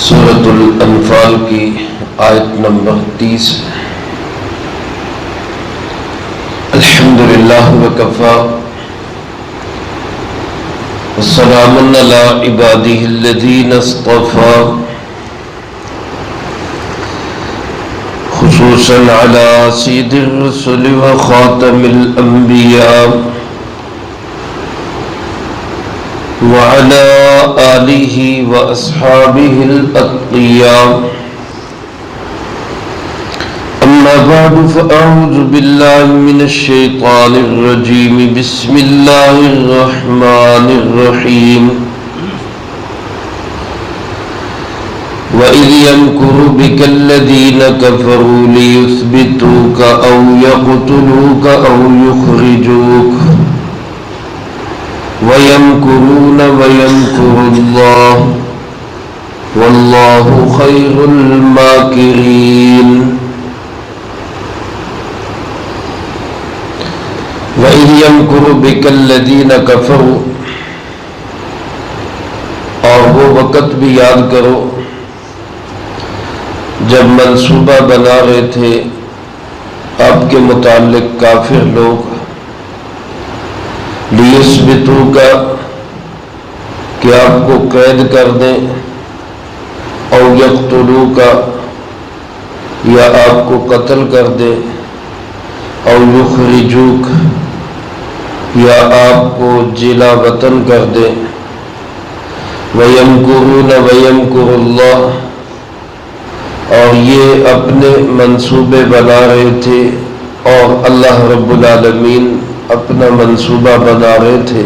سورۃ الانفال کی آیت نمبر 30 الحمدللہ وکفی والسلام علی عبادہ الذین اصطفی خصوصا علی سید الرسل وخاتم الانبیاء وعلى آلہ واصحابہ الاتقیاء اما بعد فاعوذ باللہ من الشیطان الرجیم بسم اللہ الرحمن الرحیم وَإِذْ يَمْكُرُ بِكَ الَّذِينَ كَفَرُوا لِيُثْبِتُوكَ أَوْ يَقْتُلُوكَ أَوْ يُخْرِجُوكَ وَيَمْكُرُونَ وَيَمْكُرُ اللَّهُ وَاللَّهُ خَيْرُ الْمَاكِرِينَ وَإِذْ يَمْكُرُ بِكَ الَّذِينَ كَفَرُوا، اور وہ وقت بھی یاد کرو جب منصوبہ بنا رہے تھے آپ کے متعلق کافر لوگ لیثبتوک، کہ آپ کو قید کر دیں، او یقتلوک، یا آپ کو قتل کر دیں، او یخرجوک، یا آپ کو جلا وطن کر دیں، وَيَمْكُرُونَ وَيَمْكُرُ اللَّهُ، اور یہ اپنے منصوبے بنا رہے تھے اور اللہ رب العالمین اپنا منصوبہ بنا رہے تھے،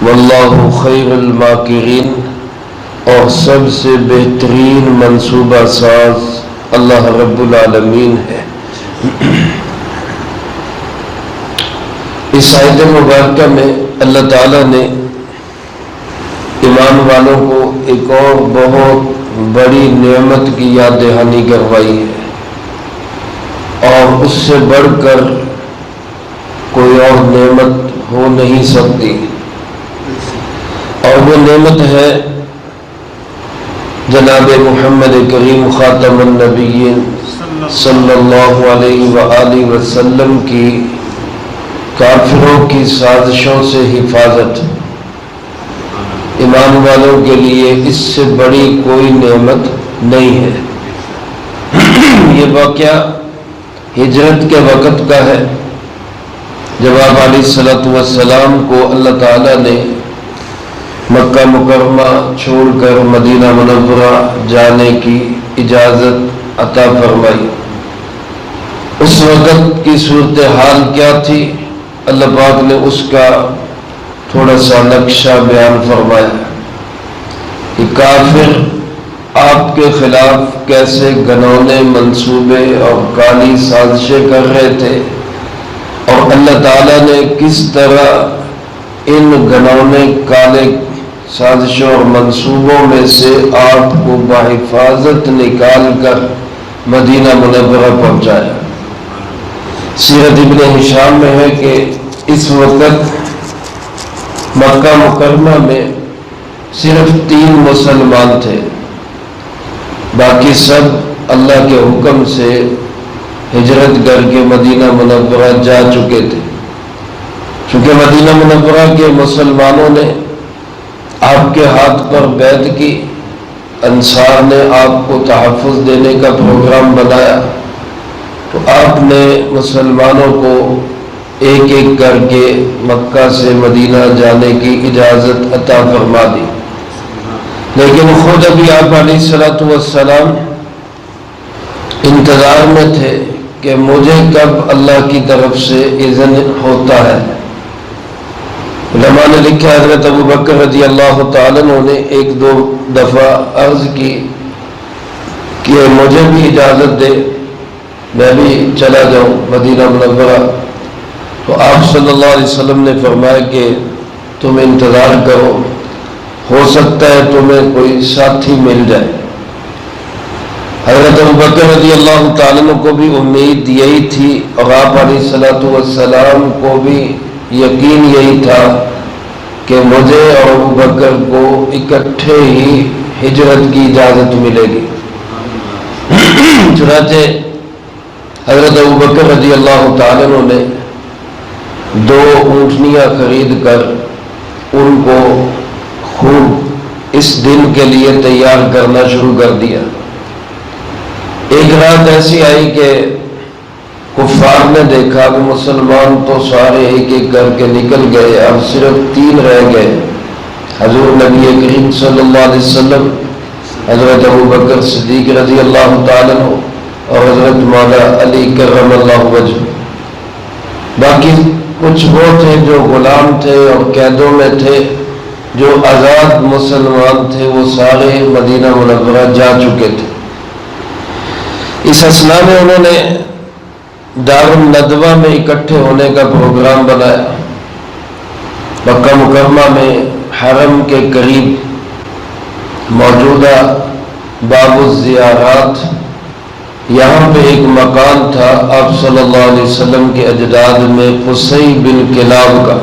واللہ خیر الماکرین، اور سب سے بہترین منصوبہ ساز اللہ رب العالمین ہے۔ اس آیت مبارکہ میں اللہ تعالیٰ نے ایمان والوں کو ایک اور بہت بڑی نعمت کی یاد دہانی کروائی ہے، اور اس سے بڑھ کر کوئی اور نعمت ہو نہیں سکتی، اور وہ نعمت ہے جناب محمد کریم خاتم النبیین صلی اللہ علیہ وآلہ وسلم کی کافروں کی سازشوں سے حفاظت۔ ایمان والوں کے لیے اس سے بڑی کوئی نعمت نہیں ہے۔ یہ واقعہ ہجرت کے وقت کا ہے، جب آپ علیہ السلام کو اللہ تعالیٰ نے مکہ مکرمہ چھوڑ کر مدینہ منورہ جانے کی اجازت عطا فرمائی۔ اس وقت کی صورتحال کیا تھی، اللہ پاک نے اس کا تھوڑا سا نقشہ بیان فرمایا کہ کافر آپ کے خلاف کیسے گھنونے منصوبے اور کالی سازشیں کر رہے تھے، اور اللہ تعالیٰ نے کس طرح ان گھنونے کالے سازشوں اور منصوبوں میں سے آپ کو بحفاظت نکال کر مدینہ منورہ پہنچایا۔ سیرت ابن ہشام میں ہے کہ اس وقت مکہ مکرمہ میں صرف 3 مسلمان تھے، باقی سب اللہ کے حکم سے ہجرت کر کے مدینہ منورہ جا چکے تھے۔ چونکہ مدینہ منورہ کے مسلمانوں نے آپ کے ہاتھ پر بیعت کی، انصار نے آپ کو تحفظ دینے کا پروگرام بنایا، تو آپ نے مسلمانوں کو ایک ایک کر کے مکہ سے مدینہ جانے کی اجازت عطا فرما دی، لیکن خود ابھی آپ علیہ السلام انتظار میں تھے کہ مجھے کب اللہ کی طرف سے اذن ہوتا ہے۔ علماء نے لکھا حضرت ابو بکر رضی اللہ تعالیٰ عنہ نے 1-2 دفعہ عرض کی کہ مجھے بھی اجازت دے، میں بھی چلا جاؤں مدینہ منورہ، تو آپ صلی اللہ علیہ وسلم نے فرمایا کہ تم انتظار کرو، ہو سکتا ہے تمہیں کوئی ساتھی مل جائے۔ حضرت ابوبکر رضی اللہ تعالیٰ عنہ کو بھی امید یہی تھی، اور آپ علیہ السلام کو بھی یقین یہی تھا کہ مجھے اور ابوبکر کو اکٹھے ہی ہجرت کی اجازت ملے گی۔ چنانچہ حضرت ابوبکر رضی اللہ تعالیٰ عنہ نے 2 اونٹنیاں خرید کر ان کو خوب اس دن کے لیے تیار کرنا شروع کر دیا۔ ایک رات ایسی آئی کہ کفار نے دیکھا کہ مسلمان تو سارے ایک ایک کر کے نکل گئے، اب صرف 3 رہ گئے، حضور نبی کریم صلی اللہ علیہ وسلم، حضرت ابوبکر صدیق رضی اللہ تعالیٰ عنہ اور حضرت مولا علی کرم اللہ وجہ۔ باقی کچھ وہ تھے جو غلام تھے اور قیدوں میں تھے، جو آزاد مسلمان تھے، وہ سارے مدینہ منورہ جا چکے تھے۔ اس اثنا میں انہوں نے دار الندوہ میں اکٹھے ہونے کا پروگرام بنایا۔ مکہ مکرمہ میں حرم کے قریب موجودہ باب الزیارات، یہاں پہ ایک مکان تھا آپ صلی اللہ علیہ وسلم کے اجداد میں قصی بن کلاب کا۔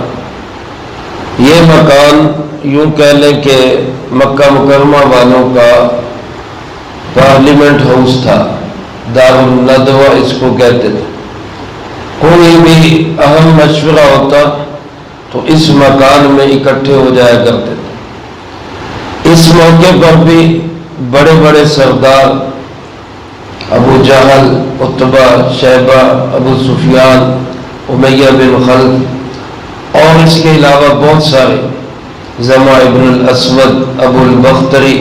یہ مکان یوں کہہ لیں کہ مکہ مکرمہ والوں کا پارلیمنٹ ہاؤس تھا، دار الندوہ اس کو کہتے تھے۔ کوئی بھی اہم مشورہ ہوتا تو اس مکان میں اکٹھے ہو جایا کرتے تھے۔ اس موقع پر بھی بڑے بڑے سردار ابو جہل، عتبہ، شیبہ، ابو سفیان، امیہ بن خلف اور اس کے علاوہ بہت سارے، زمع ابن الاسود، ابو البختری،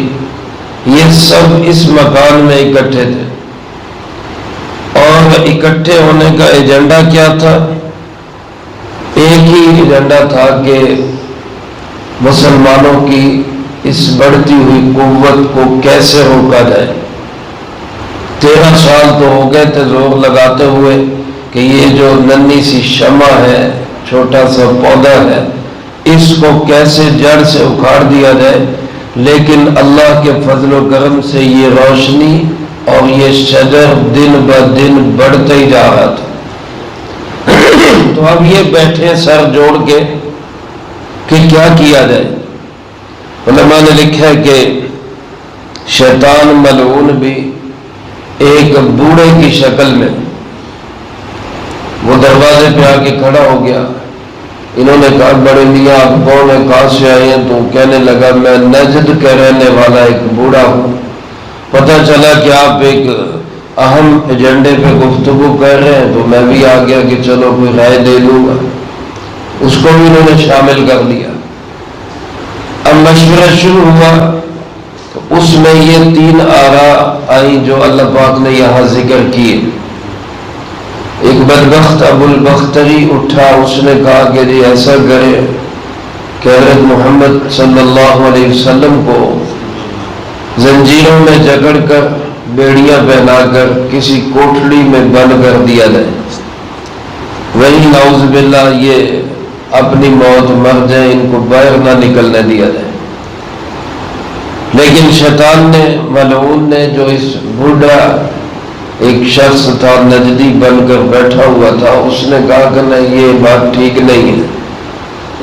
یہ سب اس مکان میں اکٹھے تھے۔ اور اکٹھے ہونے کا ایجنڈا کیا تھا؟ ایک ہی ایجنڈا تھا کہ مسلمانوں کی اس بڑھتی ہوئی قوت کو کیسے روکا جائے۔ 13 سال تو ہو گئے تھے زور لگاتے ہوئے کہ یہ جو ننھی سی شمع ہے، چھوٹا سا پودا ہے، اس کو کیسے جڑ سے اکھاڑ دیا جائے، لیکن اللہ کے فضل و کرم سے یہ روشنی اور یہ شجر دن بہ دن بڑھتے ہی جا رہا تھا۔ تو اب یہ بیٹھے سر جوڑ کے کہ کیا کیا جائے۔ علماء نے لکھا ہے کہ شیطان ملعون بھی ایک بوڑھے کی شکل میں وہ دروازے پہ آ کے کھڑا ہو گیا۔ انہوں نے کہا بڑے میاں آپ کون ہیں، کہاں سے آئے ہیں؟ تو کہنے لگا میں نجد کا رہنے والا ایک بوڑھا ہوں، پتہ چلا کہ آپ ایک اہم ایجنڈے پہ گفتگو کر رہے ہیں تو میں بھی آ گیا کہ چلو کوئی رائے دے لوں گا۔ اس کو بھی انہوں نے شامل کر لیا۔ اب مشورہ شروع ہوا تو اس میں یہ 3 آراء آئیں جو اللہ پاک نے یہاں ذکر کیے۔ ایک بدبخت ابو البختری اٹھا، اس نے کہا کہ جی ایسا کرے کہ حضرت محمد صلی اللہ علیہ وسلم کو زنجیروں میں جکڑ کر، بیڑیاں پہنا کر کسی کوٹھڑی میں بند کر دیا جائے، وہی نعوذ باللہ یہ اپنی موت مر جائے، ان کو باہر نہ نکلنے دیا جائے۔ لیکن شیطان نے، ملعون نے، جو اس بوڑھا ایک شخص تھا نجدی بن کر بیٹھا ہوا تھا، اس نے کہا کہ نہیں یہ بات ٹھیک نہیں ہے،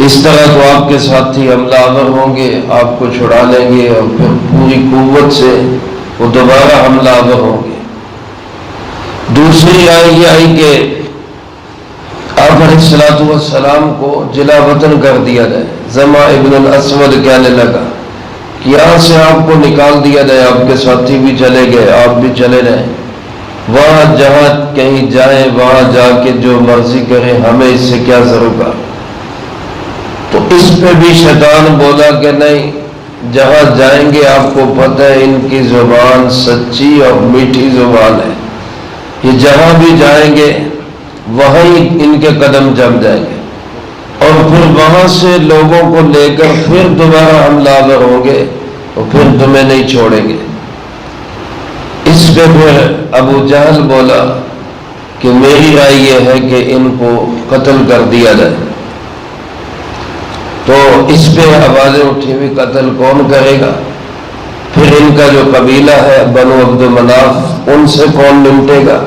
اس طرح تو آپ کے ساتھی حملہ آور ہوں گے، آپ کو چھڑا لیں گے اور پھر پوری قوت سے وہ دوبارہ حملہ آور ہوں گے۔ دوسری رائے یہ آئی کہ آپ علیہ السلام کو جلا وطن کر دیا جائے۔ زمع ابن الاسود کہنے لگا کہ یہاں سے آپ کو نکال دیا جائے، آپ کے ساتھی بھی چلے گئے، آپ بھی چلے جائیں، وہاں جہاں کہیں جائیں وہاں جا کے جو مرضی کریں، ہمیں اس سے کیا ضرورت۔ تو اس پہ بھی شیطان بولا کہ نہیں، جہاں جائیں گے آپ کو پتہ ہے ان کی زبان سچی اور میٹھی زبان ہے، یہ جہاں بھی جائیں گے وہیں ان کے قدم جم جائیں گے، اور پھر وہاں سے لوگوں کو لے کر پھر دوبارہ حملہ آور ہوں گے اور پھر تمہیں نہیں چھوڑیں گے۔ اس پہ پھر ابو جہل بولا کہ میری رائے یہ ہے کہ ان کو قتل کر دیا جائے۔ تو اس پہ آوازیں اٹھی ہوئی قتل کون کرے گا؟ پھر ان کا جو قبیلہ ہے بنو عبد مناف، ان سے کون نمٹے گا؟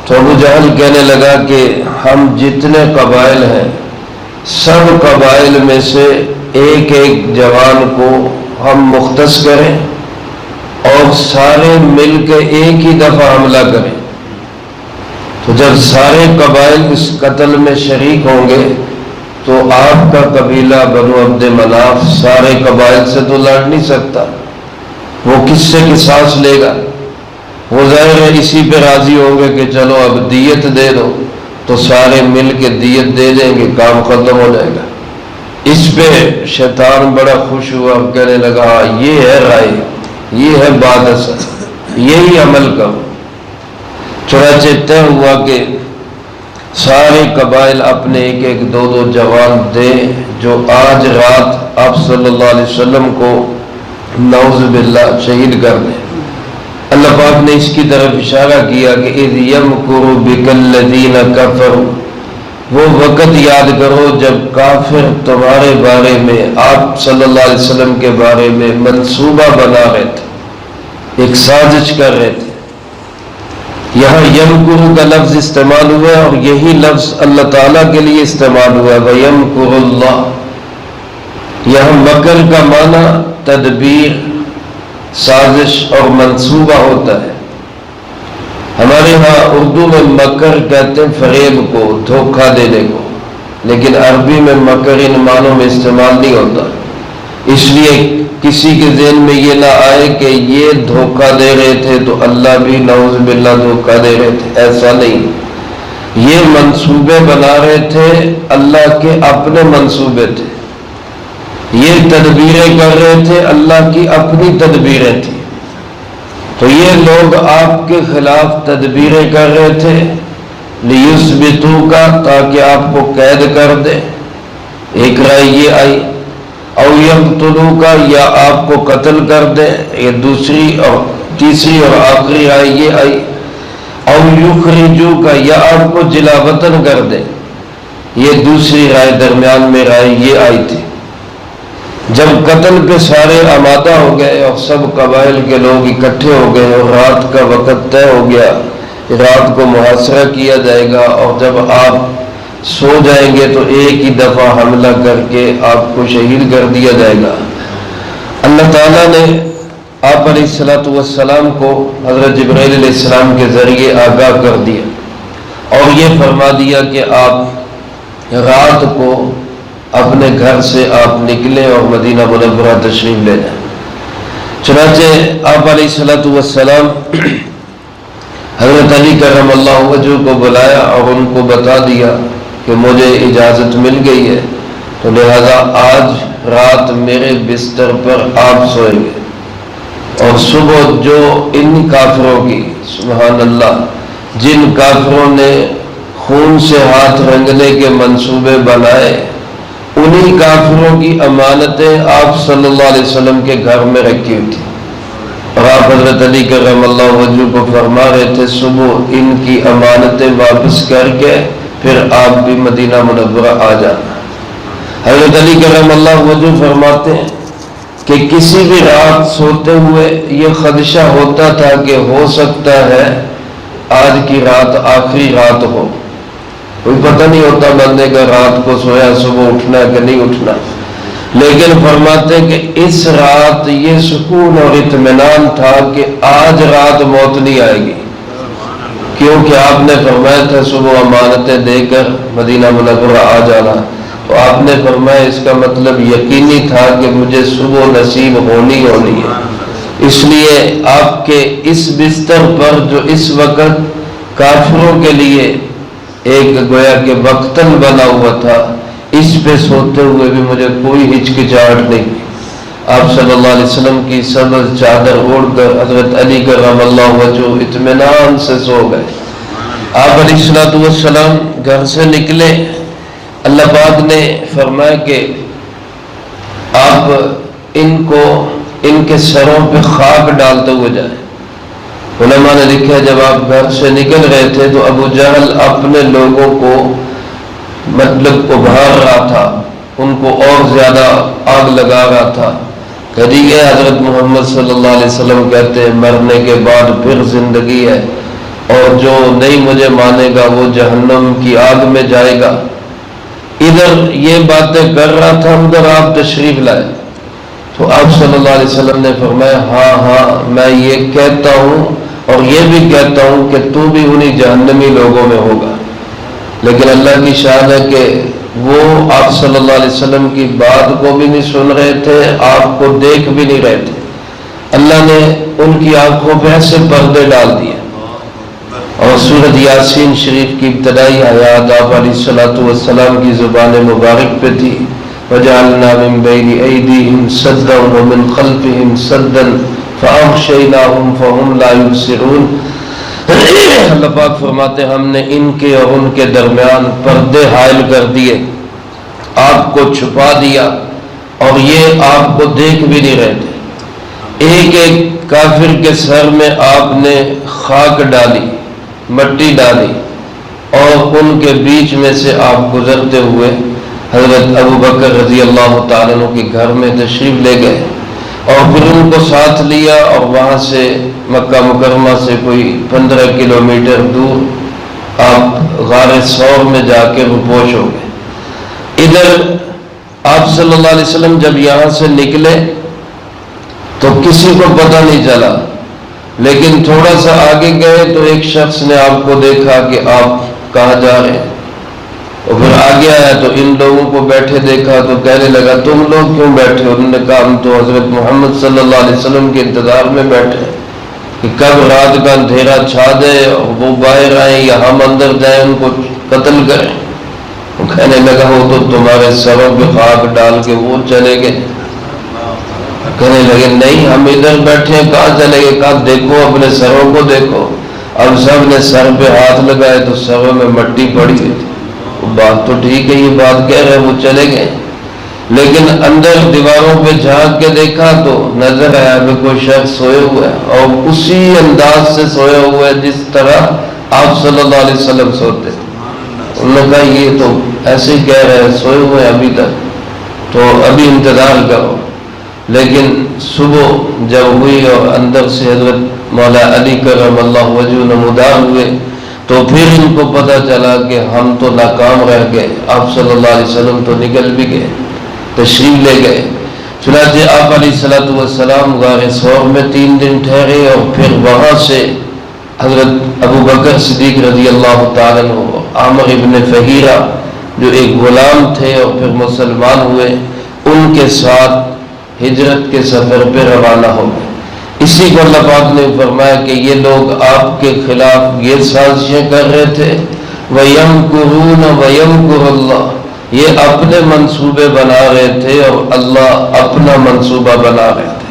تو ابو جہل کہنے لگا کہ ہم جتنے قبائل ہیں سب قبائل میں سے ایک ایک جوان کو ہم مختص کریں اور سارے مل کے ایک ہی دفعہ حملہ کریں، تو جب سارے قبائل اس قتل میں شریک ہوں گے تو آپ کا قبیلہ بنو عبد مناف سارے قبائل سے تو لڑ نہیں سکتا، وہ کس سے قصاص لے گا؟ وہ ظاہر ہے اسی پہ راضی ہوں گے کہ چلو اب دیت دے دو، تو سارے مل کے دیت دے دیں گے، کام ختم ہو جائے گا۔ اس پہ شیطان بڑا خوش ہوا، کہنے لگا یہ ہے رائے، یہ ہے بات اصل، یہی عمل کرو۔ چنانچہ طے ہوا کہ سارے قبائل اپنے ایک ایک دو دو جوان دیں جو آج رات آپ صلی اللہ علیہ وسلم کو نعوذ باللہ شہید کر دیں۔ اللہ پاک نے اس کی طرف اشارہ کیا کہ اذ یمکر بک الذین کفروا، وہ وقت یاد کرو جب کافر تمہارے بارے میں آپ صلی اللہ علیہ وسلم کے بارے میں منصوبہ بنا رہے تھے، ایک سازش کر رہے تھے۔ یہاں یمکر کا لفظ استعمال ہوا ہے اور یہی لفظ اللہ تعالیٰ کے لیے استعمال ہوا ہے، وَيَمْكُرُ اللَّهُ۔ یہاں مکر کا معنی تدبیر، سازش اور منصوبہ ہوتا ہے۔ ہمارے ہاں اردو میں مکر کہتے ہیں فریب کو، دھوکہ دینے کو، لیکن عربی میں مکر ان معنوں میں استعمال نہیں ہوتا، اس لیے کسی کے ذہن میں یہ نہ آئے کہ یہ دھوکہ دے رہے تھے تو اللہ بھی نعوذ باللہ دھوکہ دے رہے تھے، ایسا نہیں۔ یہ منصوبے بنا رہے تھے، اللہ کے اپنے منصوبے تھے، یہ تدبیریں کر رہے تھے، اللہ کی اپنی تدبیریں تھیں۔ تو یہ لوگ آپ کے خلاف تدبیریں کر رہے تھے لیثبتوکا، تاکہ آپ کو قید کر دے، ایک رائے یہ آئی، او یقتلوکا، یا آپ کو قتل کر دے، یہ دوسری اور تیسری اور آخری رائے یہ آئی، او یخرجوکا، یا آپ کو جلا وطن کر دے، یہ دوسری رائے، درمیان میں رائے یہ آئی تھی۔ جب قتل کے سارے آمادہ ہو گئے اور سب قبائل کے لوگ اکٹھے ہو گئے اور رات کا وقت طے ہو گیا، رات کو محاصرہ کیا جائے گا اور جب آپ سو جائیں گے تو ایک ہی دفعہ حملہ کر کے آپ کو شہید کر دیا جائے گا، اللہ تعالیٰ نے آپ علیہ الصلوۃ والسلام کو حضرت جبرائیل علیہ السلام کے ذریعے آگاہ کر دیا اور یہ فرما دیا کہ آپ رات کو اپنے گھر سے آپ نکلیں اور مدینہ منورہ تشریف لے جائیں۔ چنانچہ آپ علیہ الصلوۃ والسلام حضرت علی کرم اللہ وجہہ کو بلایا اور ان کو بتا دیا کہ مجھے اجازت مل گئی ہے، تو لہذا آج رات میرے بستر پر آپ سوئیں گے، اور صبح جو ان کافروں کی، سبحان اللہ، جن کافروں نے خون سے ہاتھ رنگنے کے منصوبے بنائے، انہی کافروں کی امانتیں آپ صلی اللہ علیہ وسلم کے گھر میں رکھی ہوئی تھی، اور آپ حضرت علی کرم اللہ وجہہ کو فرما رہے تھے صبح ان کی امانتیں واپس کر کے پھر آپ بھی مدینہ منورہ آ جانا۔ حضرت علی کرم اللہ وجہہ فرماتے ہیں کہ کسی بھی رات سوتے ہوئے یہ خدشہ ہوتا تھا کہ ہو سکتا ہے آج کی رات آخری رات ہو، کوئی پتہ نہیں ہوتا بندے کا رات کو سویا صبح اٹھنا کہ نہیں اٹھنا، لیکن فرماتے کہ اس رات یہ سکون اور اطمینان تھا کہ آج رات موت نہیں آئے گی، کیونکہ آپ نے فرمایا تھا صبح امانتیں دے کر مدینہ منورہ آ جانا، تو آپ نے فرمایا اس کا مطلب یقینی تھا کہ مجھے صبح نصیب ہونی ہے، اس لیے آپ کے اس بستر پر جو اس وقت کافروں کے لیے ایک گویا کہ وقتاً بنا ہوا تھا، اس پہ سوتے ہوئے بھی مجھے کوئی ہچکچاہٹ نہیں۔ آپ صلی اللہ علیہ وسلم کی سبز چادر اوڑھ کر حضرت علی کرم اللہ وجہہ اطمینان سے سو گئے۔ آپ علیہ الصلوۃ والسلام گھر سے نکلے، اللہ پاک نے فرمایا کہ آپ ان کے سروں پہ خاک ڈالتے ہوئے جائیں۔ علماء نے لکھا جب آپ گھر سے نکل رہے تھے تو ابو جہل اپنے لوگوں کو مطلب ابھار رہا تھا، ان کو اور زیادہ آگ لگا رہا تھا۔ کہی گئے حضرت محمد صلی اللہ علیہ وسلم کہتے ہیں مرنے کے بعد پھر زندگی ہے، اور جو نہیں مجھے مانے گا وہ جہنم کی آگ میں جائے گا۔ ادھر یہ باتیں کر رہا تھا، ادھر آپ تشریف لائے، تو آپ صلی اللہ علیہ وسلم نے فرمایا ہاں ہاں میں یہ کہتا ہوں اور یہ بھی کہتا ہوں کہ تو بھی انہی جہنمی لوگوں میں ہوگا، لیکن اللہ کی شان ہے کہ وہ آپ صلی اللہ علیہ وسلم کی بات کو بھی نہیں سن رہے تھے، آپ کو دیکھ بھی نہیں رہے تھے۔ اللہ نے ان کی آنکھوں پہ ایسے پردے ڈال دیے، اور سورۃ یاسین شریف کی ابتدائی آیات آپ علیہ الصلوۃ والسلام کی زبان مبارک پہ تھی، وَجَعَلْنَا مِن بَيْنِ أَيْدِيهِمْ سَدًّا وَمِن خَلْفِهِمْ سَدًّا فَأَغْشَيْنَاهُمْ فَهُمْ لَا يُبْصِرُونَ۔ اللہ پاک فرماتے ہم نے ان کے اور ان کے درمیان پردے حائل کر دیے، آپ کو چھپا دیا اور یہ آپ کو دیکھ بھی نہیں رہے تھے۔ ایک ایک کافر کے سر میں آپ نے خاک ڈالی، مٹی ڈالی، اور ان کے بیچ میں سے آپ گزرتے ہوئے حضرت ابو بکر رضی اللہ تعالیٰ عنہ کے گھر میں تشریف لے گئے، اور پھر ان کو ساتھ لیا، اور وہاں سے مکہ مکرمہ سے کوئی 15 کلومیٹر دور آپ غار ثور میں جا کے رپوش ہو گئے۔ ادھر آپ صلی اللہ علیہ وسلم جب یہاں سے نکلے تو کسی کو پتہ نہیں چلا، لیکن تھوڑا سا آگے گئے تو ایک شخص نے آپ کو دیکھا کہ آپ کہاں جا رہے ہیں، اور پھر آگے آیا تو ان لوگوں کو بیٹھے دیکھا تو کہنے لگا تم لوگ کیوں بیٹھے؟ انہوں نے کہا ہم تو حضرت محمد صلی اللہ علیہ وسلم کے انتظار میں بیٹھے کہ کب رات کا اندھیرا چھا دے اور وہ باہر آئیں یا ہم اندر جائیں ان کو قتل کریں۔ وہ کہنے لگا وہ تو تمہارے سروں پہ خاک ڈال کے وہ چلے گئے۔ کہنے لگے نہیں ہم ادھر بیٹھے ہیں، کہاں چلے گئے؟ کہا دیکھو اپنے سروں کو دیکھو۔ اب سب نے سر پہ ہاتھ لگائے تو سروں میں مٹی پڑی ہوئی تھی۔ بات تو ٹھیک ہے، یہ بات کہہ رہے وہ چلے گئے، لیکن اندر دیواروں پہ جھانک کے دیکھا تو نظر آیا کہ کوئی شخص سوئے ہوئے ہے، اور اسی انداز سے سوئے ہوئے جس طرح آپ صلی اللہ علیہ وسلم سوتے۔ انہوں نے کہا یہ تو ایسے ہی کہہ رہے ہیں سوئے ہوئے ابھی تک، تو ابھی انتظار کرو۔ لیکن صبح جب ہوئی اور اندر سے حضرت مولا علی کرم اللہ وجہہ نمودار ہوئے تو پھر ان کو پتہ چلا کہ ہم تو ناکام رہ گئے، آپ صلی اللہ علیہ وسلم تو نکل بھی گئے، تشریف لے گئے۔ چنانچہ آپ علیہ الصلوۃ والسلام غار ثور میں 3 دن ٹھہرے، اور پھر وہاں سے حضرت ابو بکر صدیق رضی اللہ تعالیٰ عنہ، عامر ابن فہیرہ جو ایک غلام تھے اور پھر مسلمان ہوئے، ان کے ساتھ ہجرت کے سفر پہ روانہ ہو گئے۔ اسی کو اللہ پاک نے فرمایا کہ یہ لوگ آپ کے خلاف یہ سازشیں کر رہے تھے، وَيَمْكُرُونَ وَيَمْكُرُ اللَّهُ، یہ اپنے منصوبے بنا رہے تھے اور اللہ اپنا منصوبہ بنا رہے تھے۔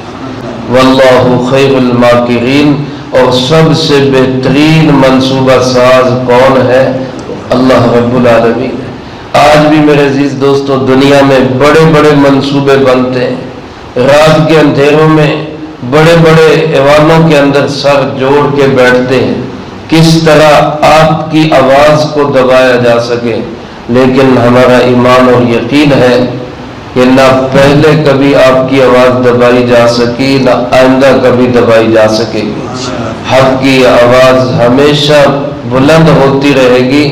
وَاللَّهُ خَيْرُ الْمَاكِرِينَ، اور سب سے بہترین منصوبہ ساز کون ہے؟ اللہ رب العالمین۔ آج بھی میرے عزیز دوستو دنیا میں بڑے بڑے منصوبے بنتے ہیں، رات کے اندھیروں میں بڑے بڑے ایوانوں کے اندر سر جوڑ کے بیٹھتے ہیں کس طرح آپ کی آواز کو دبایا جا سکے، لیکن ہمارا ایمان اور یقین ہے کہ نہ پہلے کبھی آپ کی آواز دبائی جا سکی، نہ آئندہ کبھی دبائی جا سکے گی۔ حق کی آواز ہمیشہ بلند ہوتی رہے گی۔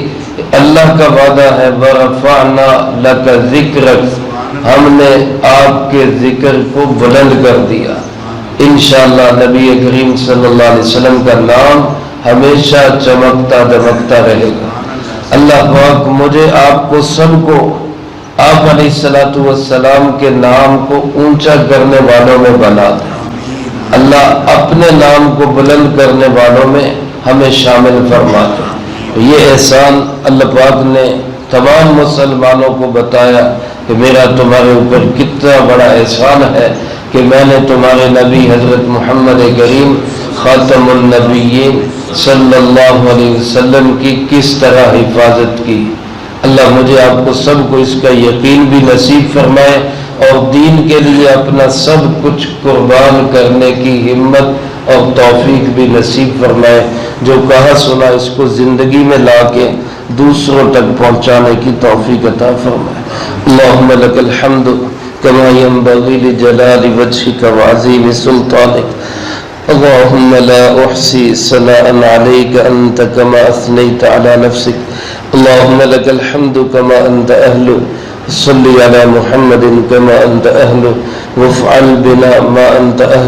اللہ کا وعدہ ہے وَرَفَعْنَا لَكَ ذِكْرَكَ، ہم نے آپ کے ذکر کو بلند کر دیا۔ انشاءاللہ نبی کریم صلی اللہ علیہ وسلم کا نام ہمیشہ چمکتا دمکتا رہے گا۔ اللہ پاک مجھے آپ کو سب کو آپ علیہ الصلوۃ والسلام کے نام کو اونچا کرنے والوں میں بنا دے۔ اللہ اپنے نام کو بلند کرنے والوں میں ہمیں شامل فرما دے۔ یہ احسان اللہ پاک نے تمام مسلمانوں کو بتایا کہ میرا تمہارے اوپر کتنا بڑا احسان ہے کہ میں نے تمہارے نبی حضرت محمد کریم خاتم النبیین صلی اللہ علیہ وسلم کی کس طرح حفاظت کی۔ اللہ مجھے آپ کو سب کو اس کا یقین بھی نصیب فرمائے اور دین کے لیے اپنا سب کچھ قربان کرنے کی ہمت اور توفیق بھی نصیب فرمائے۔ جو کہا سنا اس کو زندگی میں لا کے دوسروں تک پہنچانے کی توفیق عطا فرمائے۔ اللہم لک الحمد کما ینبغی لجلال وجہک وعظیم سلطانک، اللہم لا احصی ثناء علیک انت کما اثنیت علی نفسک، اللہم لک الحمد کما انت اہل، صلی علی محمد کما انت اہل، وافعل بنا ما أنت أهل